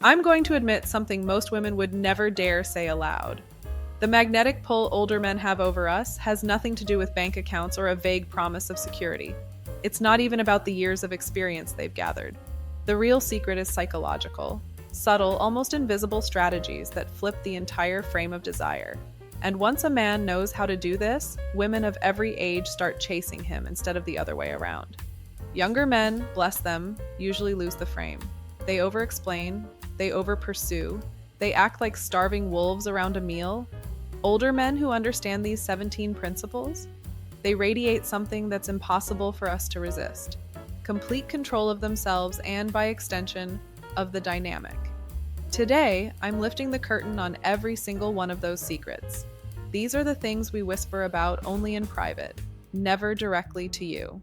I'm going to admit something most women would never dare say aloud. The magnetic pull older men have over us has nothing to do with bank accounts or a vague promise of security. It's not even about the years of experience they've gathered. The real secret is psychological, subtle, almost invisible strategies that flip the entire frame of desire. And once a man knows how to do this, women of every age start chasing him instead of the other way around. Younger men, bless them, usually lose the frame. They overexplain, they overpursue, they act like starving wolves around a meal. Older men who understand these 17 principles, they radiate something that's impossible for us to resist. Complete control of themselves and, by extension, of the dynamic. Today, I'm lifting the curtain on every single one of those secrets. These are the things we whisper about only in private, never directly to you.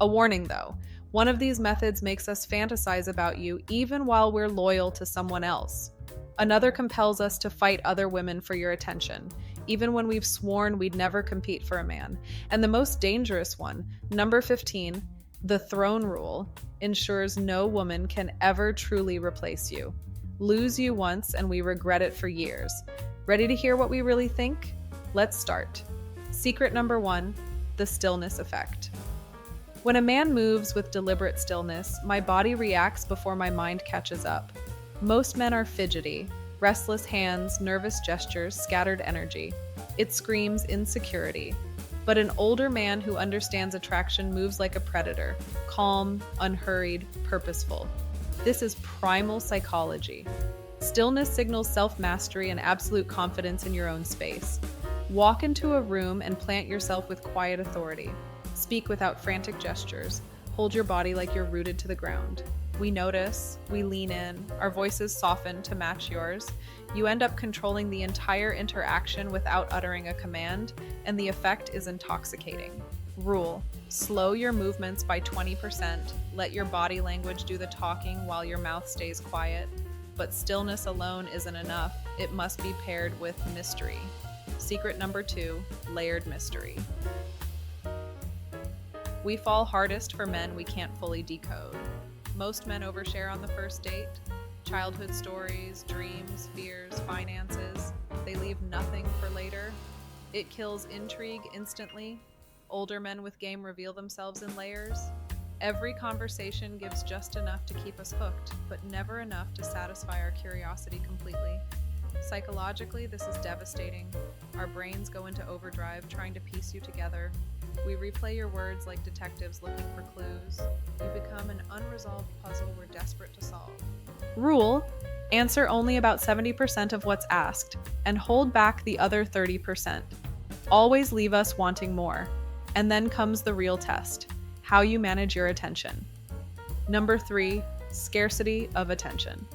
A warning though, one of these methods makes us fantasize about you even while we're loyal to someone else. Another compels us to fight other women for your attention, even when we've sworn we'd never compete for a man. And the most dangerous one, number 15, the throne rule, ensures no woman can ever truly replace you. Lose you once and we regret it for years. Ready to hear what we really think? Let's start. Secret number 1, the stillness effect. When a man moves with deliberate stillness, my body reacts before my mind catches up. Most men are fidgety, restless hands, nervous gestures, scattered energy. It screams insecurity. But an older man who understands attraction moves like a predator, calm, unhurried, purposeful. This is primal psychology. Stillness signals self-mastery and absolute confidence in your own space. Walk into a room and plant yourself with quiet authority. Speak without frantic gestures. Hold your body like you're rooted to the ground. We notice, we lean in, our voices soften to match yours. You end up controlling the entire interaction without uttering a command, and the effect is intoxicating. Rule: slow your movements by 20%, let your body language do the talking while your mouth stays quiet. But stillness alone isn't enough, it must be paired with mystery. Secret number 2, layered mystery. We fall hardest for men we can't fully decode. Most men overshare on the first date. Childhood stories, dreams, fears, finances. They leave nothing for later. It kills intrigue instantly. Older men with game reveal themselves in layers. Every conversation gives just enough to keep us hooked, but never enough to satisfy our curiosity completely. Psychologically, this is devastating. Our brains go into overdrive trying to piece you together. We replay your words like detectives looking for clues. You become an unresolved puzzle we're desperate to solve. Rule: answer only about 70% of what's asked, and hold back the other 30%. Always leave us wanting more. And then comes the real test: how you manage your attention. Number 3, scarcity of attention.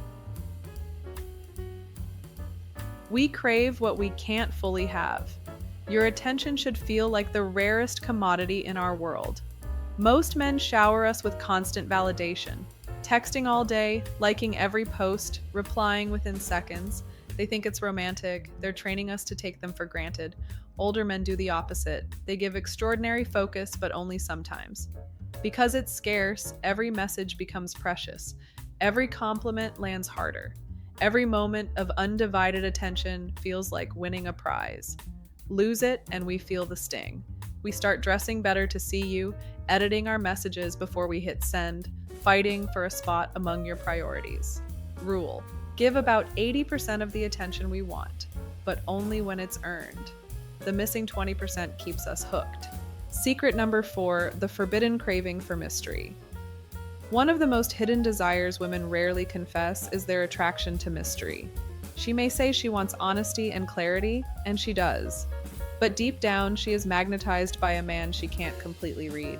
We crave what we can't fully have. Your attention should feel like the rarest commodity in our world. Most men shower us with constant validation. Texting all day, liking every post, replying within seconds. They think it's romantic. They're training us to take them for granted. Older men do the opposite. They give extraordinary focus, but only sometimes. Because it's scarce, every message becomes precious. Every compliment lands harder. Every moment of undivided attention feels like winning a prize. Lose it and we feel the sting. We start dressing better to see you, editing our messages before we hit send, fighting for a spot among your priorities. Rule: give about 80% of the attention we want, but only when it's earned. The missing 20% keeps us hooked. Secret number 4, the forbidden craving for mystery. One of the most hidden desires women rarely confess is their attraction to mystery. She may say she wants honesty and clarity, and she does. But deep down, she is magnetized by a man she can't completely read.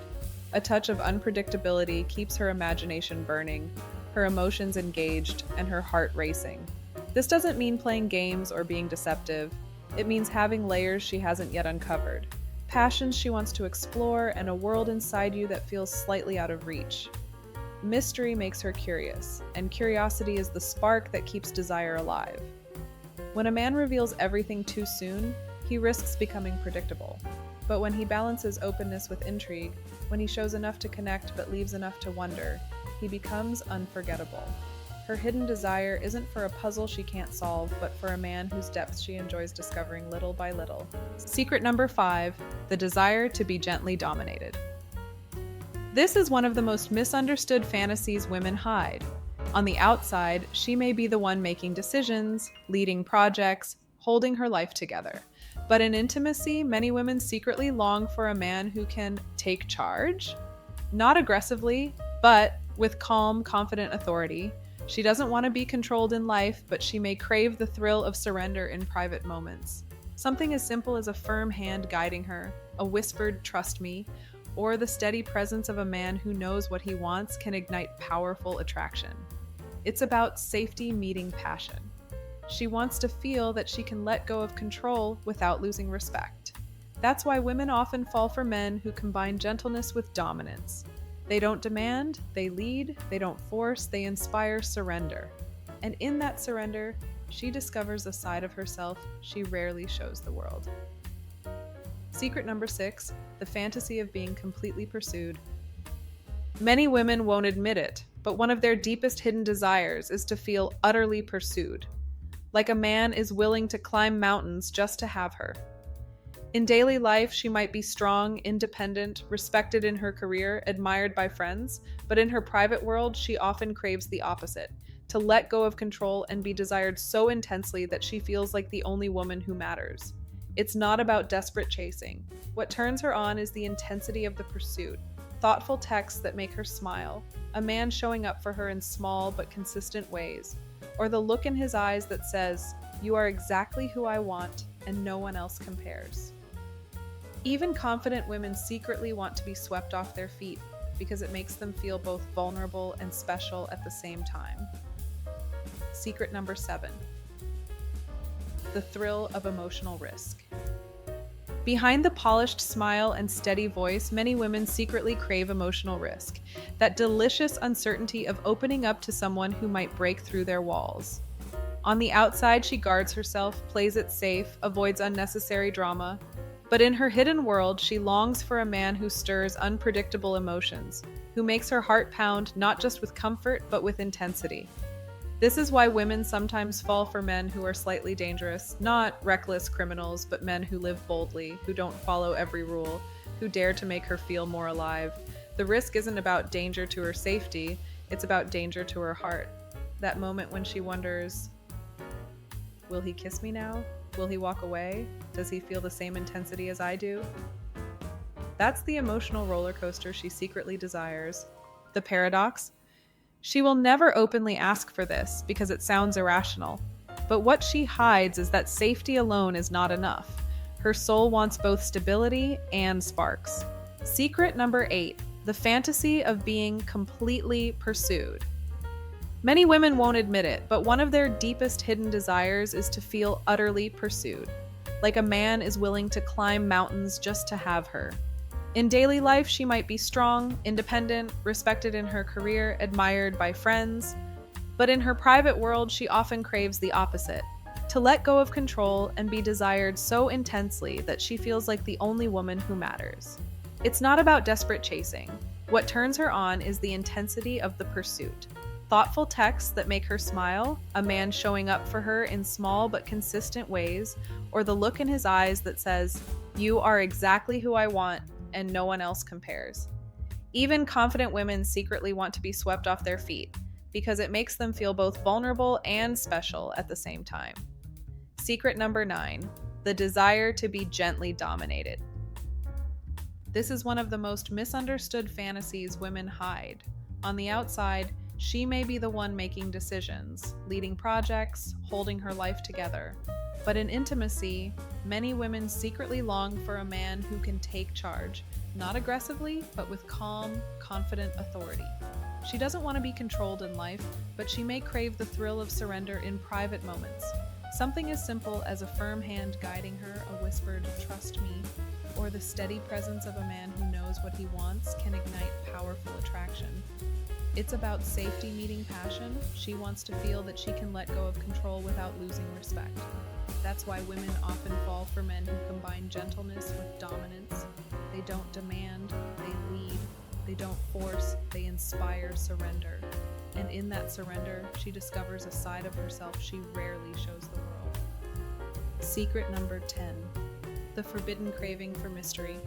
A touch of unpredictability keeps her imagination burning, her emotions engaged, and her heart racing. This doesn't mean playing games or being deceptive. It means having layers she hasn't yet uncovered, passions she wants to explore, and a world inside you that feels slightly out of reach. Mystery makes her curious, and curiosity is the spark that keeps desire alive. When a man reveals everything too soon, he risks becoming predictable. But when he balances openness with intrigue, when he shows enough to connect but leaves enough to wonder, he becomes unforgettable. Her hidden desire isn't for a puzzle she can't solve, but for a man whose depths she enjoys discovering little by little. Secret number 5, the desire to be gently dominated. This is one of the most misunderstood fantasies women hide. On the outside, she may be the one making decisions, leading projects, holding her life together. But in intimacy, many women secretly long for a man who can take charge, not aggressively, but with calm, confident authority. She doesn't want to be controlled in life, but she may crave the thrill of surrender in private moments. Something as simple as a firm hand guiding her, a whispered "trust me," or the steady presence of a man who knows what he wants can ignite powerful attraction. It's about safety meeting passion. She wants to feel that she can let go of control without losing respect. That's why women often fall for men who combine gentleness with dominance. They don't demand, they lead, they don't force, they inspire surrender. And in that surrender, she discovers a side of herself she rarely shows the world. Secret number 6, the fantasy of being completely pursued. Many women won't admit it, but one of their deepest hidden desires is to feel utterly pursued. Like a man is willing to climb mountains just to have her. In daily life, she might be strong, independent, respected in her career, admired by friends, but in her private world, she often craves the opposite, to let go of control and be desired so intensely that she feels like the only woman who matters. It's not about desperate chasing. What turns her on is the intensity of the pursuit, thoughtful texts that make her smile, a man showing up for her in small but consistent ways, or the look in his eyes that says, "You are exactly who I want, and no one else compares." Even confident women secretly want to be swept off their feet because it makes them feel both vulnerable and special at the same time. Secret number 7, the thrill of emotional risk. Behind the polished smile and steady voice, many women secretly crave emotional risk, that delicious uncertainty of opening up to someone who might break through their walls. On the outside, she guards herself, plays it safe, avoids unnecessary drama, but in her hidden world, she longs for a man who stirs unpredictable emotions, who makes her heart pound not just with comfort, but with intensity. This is why women sometimes fall for men who are slightly dangerous, not reckless criminals, but men who live boldly, who don't follow every rule, who dare to make her feel more alive. The risk isn't about danger to her safety, it's about danger to her heart. That moment when she wonders, will he kiss me now? Will he walk away? Does he feel the same intensity as I do? That's the emotional roller coaster she secretly desires. The paradox? She will never openly ask for this because it sounds irrational. But what she hides is that safety alone is not enough. Her soul wants both stability and sparks. Secret number 8, the fantasy of being completely pursued. Many women won't admit it, but one of their deepest hidden desires is to feel utterly pursued. Like a man is willing to climb mountains just to have her. In daily life, she might be strong, independent, respected in her career, admired by friends. But in her private world, she often craves the opposite, to let go of control and be desired so intensely that she feels like the only woman who matters. It's not about desperate chasing. What turns her on is the intensity of the pursuit. Thoughtful texts that make her smile, a man showing up for her in small but consistent ways, or the look in his eyes that says, "You are exactly who I want, and no one else compares." Even confident women secretly want to be swept off their feet because it makes them feel both vulnerable and special at the same time. Secret number 9, the desire to be gently dominated. This is one of the most misunderstood fantasies women hide. On the outside, she may be the one making decisions, leading projects, holding her life together. But in intimacy, many women secretly long for a man who can take charge, not aggressively, but with calm, confident authority. She doesn't want to be controlled in life, but she may crave the thrill of surrender in private moments. Something as simple as a firm hand guiding her, a whispered "trust me," or the steady presence of a man who knows what he wants can ignite powerful attraction. It's about safety meeting passion. She wants to feel that she can let go of control without losing respect. That's why women often fall for men who combine gentleness with dominance. They don't demand, they lead. They don't force, they inspire surrender. And in that surrender, she discovers a side of herself she rarely shows the world. Secret number 10. The forbidden craving for mystery.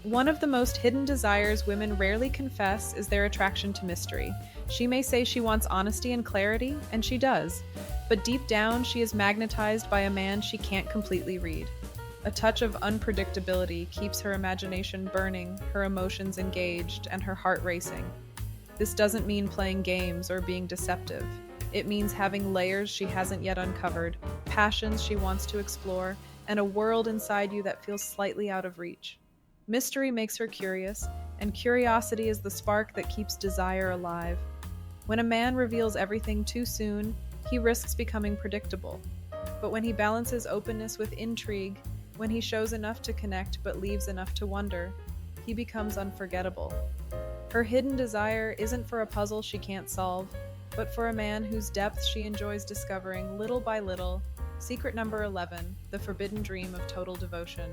One of the most hidden desires women rarely confess is their attraction to mystery. She may say she wants honesty and clarity, and she does, but deep down she is magnetized by a man she can't completely read. A touch of unpredictability keeps her imagination burning, her emotions engaged, and her heart racing. This doesn't mean playing games or being deceptive. It means having layers she hasn't yet uncovered, passions she wants to explore, and a world inside you that feels slightly out of reach. Mystery makes her curious, and curiosity is the spark that keeps desire alive. When a man reveals everything too soon, he risks becoming predictable. But when he balances openness with intrigue, when he shows enough to connect but leaves enough to wonder, he becomes unforgettable. Her hidden desire isn't for a puzzle she can't solve, but for a man whose depth she enjoys discovering little by little. Secret number 11, the forbidden dream of total devotion.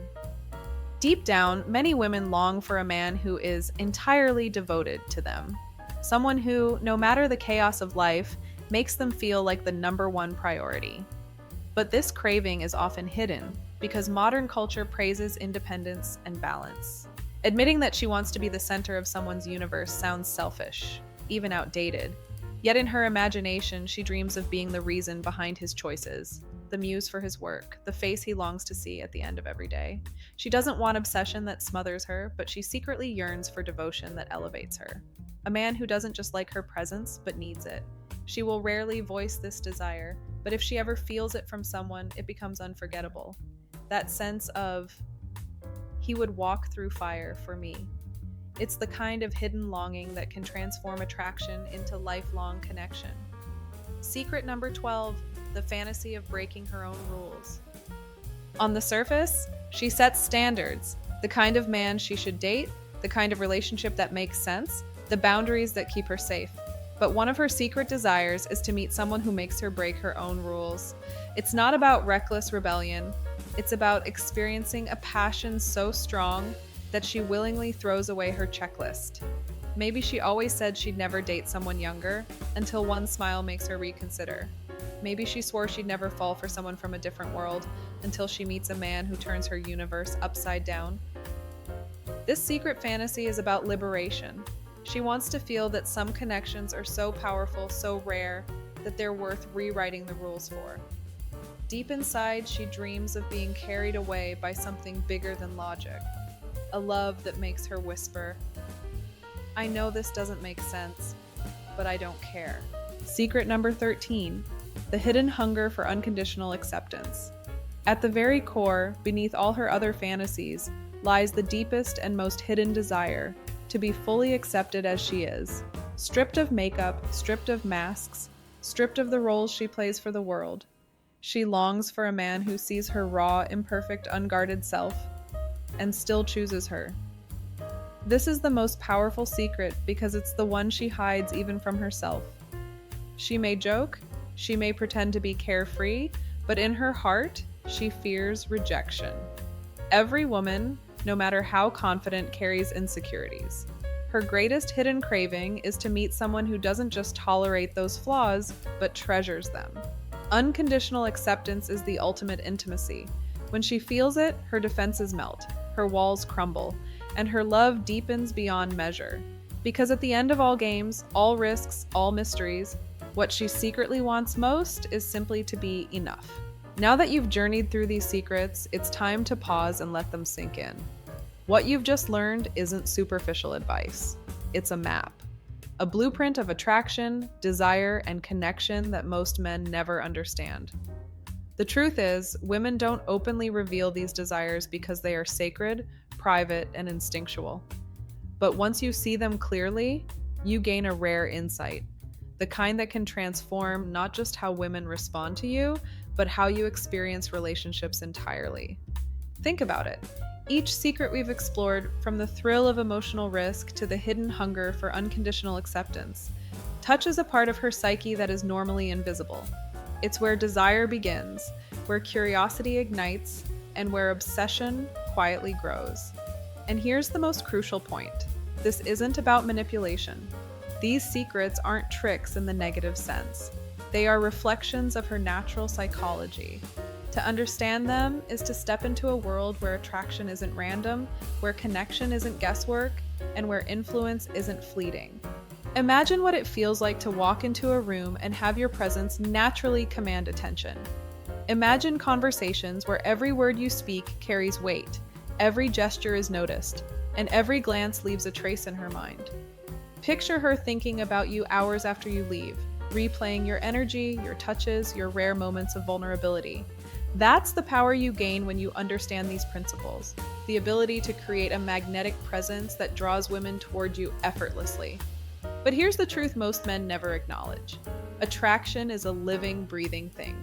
Deep down, many women long for a man who is entirely devoted to them. Someone who, no matter the chaos of life, makes them feel like the number one priority. But this craving is often hidden because modern culture praises independence and balance. Admitting that she wants to be the center of someone's universe sounds selfish, even outdated. Yet in her imagination, she dreams of being the reason behind his choices, the muse for his work, the face he longs to see at the end of every day. She doesn't want obsession that smothers her, but she secretly yearns for devotion that elevates her. A man who doesn't just like her presence, but needs it. She will rarely voice this desire, but if she ever feels it from someone, it becomes unforgettable. That sense of, he would walk through fire for me. It's the kind of hidden longing that can transform attraction into lifelong connection. Secret number 12, the fantasy of breaking her own rules. On the surface, she sets standards, the kind of man she should date, the kind of relationship that makes sense, the boundaries that keep her safe. But one of her secret desires is to meet someone who makes her break her own rules. It's not about reckless rebellion. It's about experiencing a passion so strong that she willingly throws away her checklist. Maybe she always said she'd never date someone younger, until one smile makes her reconsider. Maybe she swore she'd never fall for someone from a different world, until she meets a man who turns her universe upside down. This secret fantasy is about liberation. She wants to feel that some connections are so powerful, so rare, that they're worth rewriting the rules for. Deep inside, she dreams of being carried away by something bigger than logic. A love that makes her whisper, I know this doesn't make sense, but I don't care. Secret number 13, the hidden hunger for unconditional acceptance. At the very core, beneath all her other fantasies, lies the deepest and most hidden desire, to be fully accepted as she is. Stripped of makeup, stripped of masks, stripped of the roles she plays for the world. She longs for a man who sees her raw, imperfect, unguarded self, and still chooses her. This is the most powerful secret because it's the one she hides even from herself. She may joke, she may pretend to be carefree, but in her heart, she fears rejection. Every woman, no matter how confident, carries insecurities. Her greatest hidden craving is to meet someone who doesn't just tolerate those flaws, but treasures them. Unconditional acceptance is the ultimate intimacy. When she feels it, her defenses melt, her walls crumble, and her love deepens beyond measure. Because at the end of all games, all risks, all mysteries, what she secretly wants most is simply to be enough. Now that you've journeyed through these secrets, it's time to pause and let them sink in. What you've just learned isn't superficial advice. It's a map. A blueprint of attraction, desire, and connection that most men never understand. The truth is, women don't openly reveal these desires because they are sacred, private, and instinctual. But once you see them clearly, you gain a rare insight. The kind that can transform not just how women respond to you, but how you experience relationships entirely. Think about it. Each secret we've explored, from the thrill of emotional risk to the hidden hunger for unconditional acceptance, touches a part of her psyche that is normally invisible. It's where desire begins, where curiosity ignites, and where obsession quietly grows. And here's the most crucial point. This isn't about manipulation. These secrets aren't tricks in the negative sense. They are reflections of her natural psychology. To understand them is to step into a world where attraction isn't random, where connection isn't guesswork, and where influence isn't fleeting. Imagine what it feels like to walk into a room and have your presence naturally command attention. Imagine conversations where every word you speak carries weight, every gesture is noticed, and every glance leaves a trace in her mind. Picture her thinking about you hours after you leave, replaying your energy, your touches, your rare moments of vulnerability. That's the power you gain when you understand these principles, the ability to create a magnetic presence that draws women toward you effortlessly. But here's the truth most men never acknowledge. Attraction is a living, breathing thing.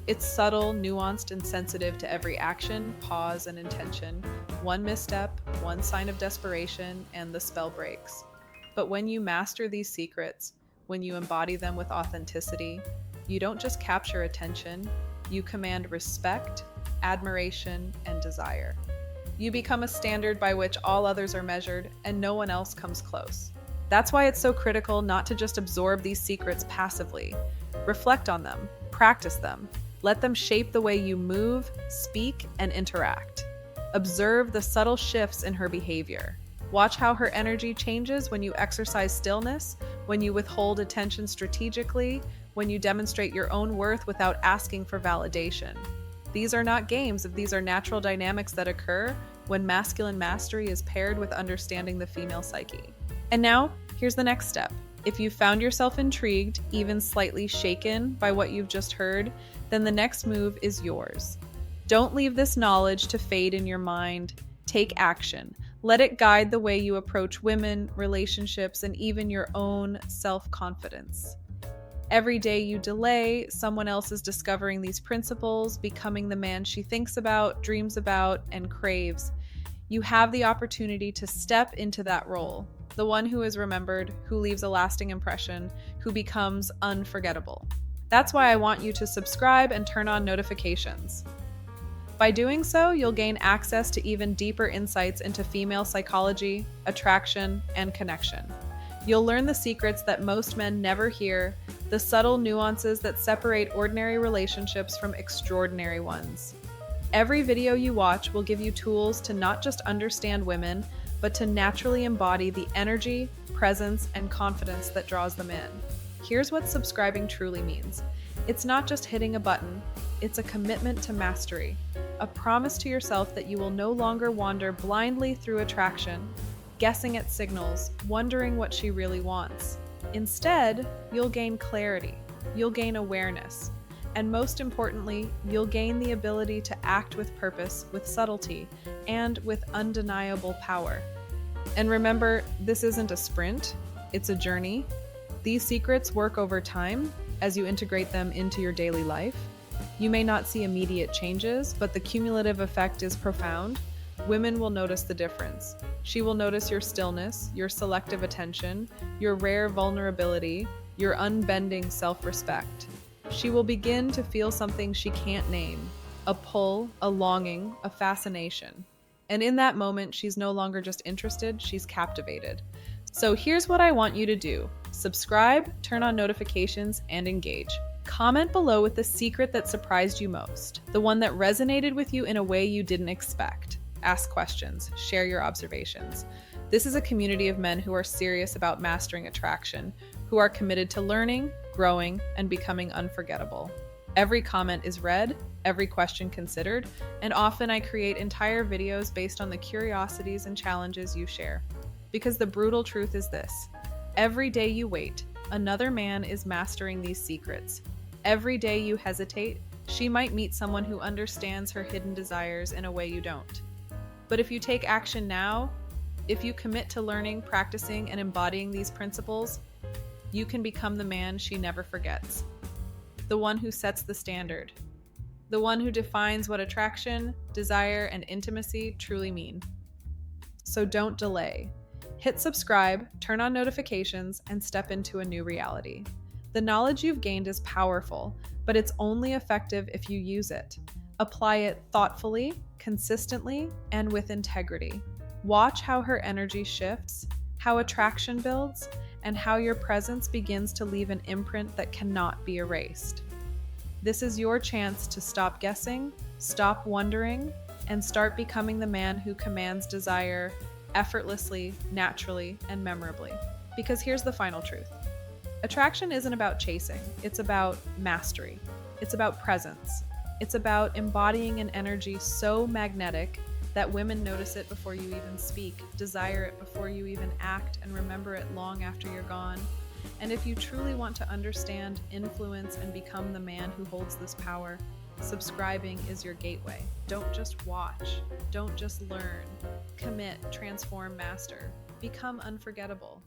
It's subtle, nuanced, and sensitive to every action, pause, and intention. One misstep, one sign of desperation, and the spell breaks. But when you master these secrets, when you embody them with authenticity, you don't just capture attention, you command respect, admiration, and desire. You become a standard by which all others are measured, and no one else comes close. That's why it's so critical not to just absorb these secrets passively. Reflect on them, practice them, let them shape the way you move, speak, and interact. Observe the subtle shifts in her behavior. Watch how her energy changes when you exercise stillness, when you withhold attention strategically, when you demonstrate your own worth without asking for validation. These are not games, these are natural dynamics that occur when masculine mastery is paired with understanding the female psyche. And now, here's the next step. If you found yourself intrigued, even slightly shaken by what you've just heard, then the next move is yours. Don't leave this knowledge to fade in your mind. Take action. Let it guide the way you approach women, relationships, and even your own self-confidence. Every day you delay, someone else is discovering these principles, becoming the man she thinks about, dreams about, and craves. You have the opportunity to step into that role, the one who is remembered, who leaves a lasting impression, who becomes unforgettable. That's why I want you to subscribe and turn on notifications. By doing so, you'll gain access to even deeper insights into female psychology, attraction, and connection. You'll learn the secrets that most men never hear, the subtle nuances that separate ordinary relationships from extraordinary ones. Every video you watch will give you tools to not just understand women, but to naturally embody the energy, presence, and confidence that draws them in. Here's what subscribing truly means. It's not just hitting a button, it's a commitment to mastery, a promise to yourself that you will no longer wander blindly through attraction, guessing at signals, wondering what she really wants. Instead, you'll gain clarity, you'll gain awareness, and most importantly, you'll gain the ability to act with purpose, with subtlety, and with undeniable power. And remember, this isn't a sprint, it's a journey. These secrets work over time as you integrate them into your daily life. You may not see immediate changes, but the cumulative effect is profound. Women will notice the difference. She will notice your stillness, your selective attention, your rare vulnerability, your unbending self-respect. She will begin to feel something she can't name, a pull, a longing, a fascination. And in that moment, she's no longer just interested, she's captivated. So here's what I want you to do. Subscribe, turn on notifications, and engage. Comment below with the secret that surprised you most, the one that resonated with you in a way you didn't expect. Ask questions, share your observations. This is a community of men who are serious about mastering attraction, who are committed to learning, growing, and becoming unforgettable. Every comment is read, every question considered, and often I create entire videos based on the curiosities and challenges you share. Because the brutal truth is this: every day you wait, another man is mastering these secrets. Every day you hesitate, she might meet someone who understands her hidden desires in a way you don't. But if you take action now, if you commit to learning, practicing, and embodying these principles, you can become the man she never forgets. The one who sets the standard. The one who defines what attraction, desire, and intimacy truly mean. So don't delay. Hit subscribe, turn on notifications, and step into a new reality. The knowledge you've gained is powerful, but it's only effective if you use it. Apply it thoughtfully, consistently, and with integrity. Watch how her energy shifts, how attraction builds, and how your presence begins to leave an imprint that cannot be erased. This is your chance to stop guessing, stop wondering, and start becoming the man who commands desire effortlessly, naturally, and memorably. Because here's the final truth. Attraction isn't about chasing, it's about mastery. It's about presence. It's about embodying an energy so magnetic that women notice it before you even speak, desire it before you even act, and remember it long after you're gone. And if you truly want to understand, influence, and become the man who holds this power, subscribing is your gateway. Don't just watch. Don't just learn. Commit, transform, master. Become unforgettable.